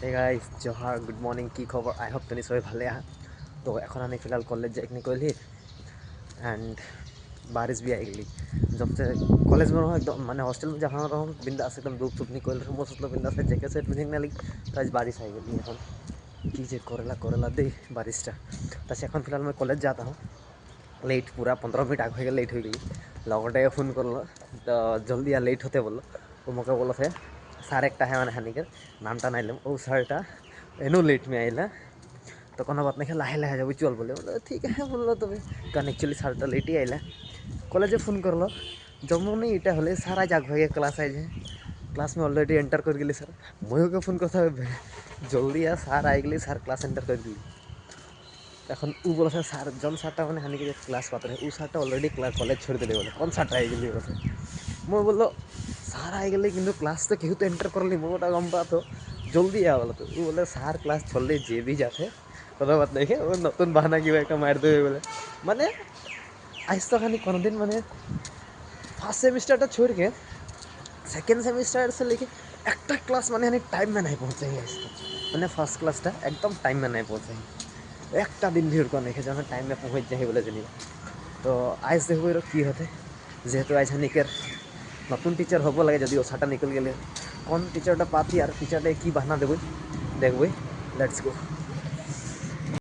hey guys जोहार good morning की खबर I hope तुम सभी भाले तो এখন আমি फिलहाल कॉलेज जाए निकली एंड बारिश भी आई गई जब से कॉलेज में रहो एकदम मैंने हॉस्टल में जहाँ रहो बिंदास एकदम धूप धूप निकल रहे मस्त बिंदास जैकेट सेट पिंधे लगी तो आज बारिश आई गई এখন कि जे करेला करेला दे बारिशटा तो এখন फिलहाल मैं कॉलेज जाता हूँ लेट पूरा 15 मिनट आग हो लेट हो गई लगटे फोन कर तो जल्दी आ लेट होते बोलो तो मोके बोलो थे सार एक है मैंने हानिकर नामटा नाइलम ओ सारटा एनो लेट में आइला तो कोनो बात नहीं लाहे लाहे जब चल बोले ठीक है बोलो तब कारण एक्चुअली सारटा लेट ही आइला कॉलेज फोन कर लो जब नहीं इटा हले सारा जाग भागे क्लास आई जाए क्लास में अलरेडी एंटर कर गली सर मयो के फोन करता जल्दी आ सार आई गली सार क्लास एंटर कर गली এখন ও বলেছে স্যার জন স্যারটা মানে হানি যে ক্লাস পাতে ও স্যারটা অলরেডি কলেজ ছেড়ে দিলে বলে কোন স্যারটা আই গেলি বলে মই বললো স্যার আই গেলে কিন্তু ক্লাস তো কেউ তো এন্টার করলি মই ওটা গম পা তো জলদি आ বলো তো ও বলে স্যার ক্লাস छोड़ले যে भी जाते কোনো বাত नहीं ও নতুন বাহানা কিবা একটা মার দেবে বলে মানে আজ তো খানি কোনোদিন মানে ফার্স্ট सेमेस्टरটা छोड़ के सेकेंड सेमेस्टर से लेके একটা ক্লাস মানে হানি টাইম में नहीं पहुंचे आज মানে ফার্স্ট ক্লাসটা একদম টাইম में नहीं पहुंचे একটা দিন ভিড় করে দেখে যেন টাইমে পৌঁছ যাই বলে জানি তো আজ দেখবো এর কী হতে যেহেতু আজ হানিকের নতুন টিচার হব লাগে যদি ওষাটা নিকল গেলে কোন টিচারটা পাতি আর টিচারটা কী বাহানা দেবই দেখবই লেটস গো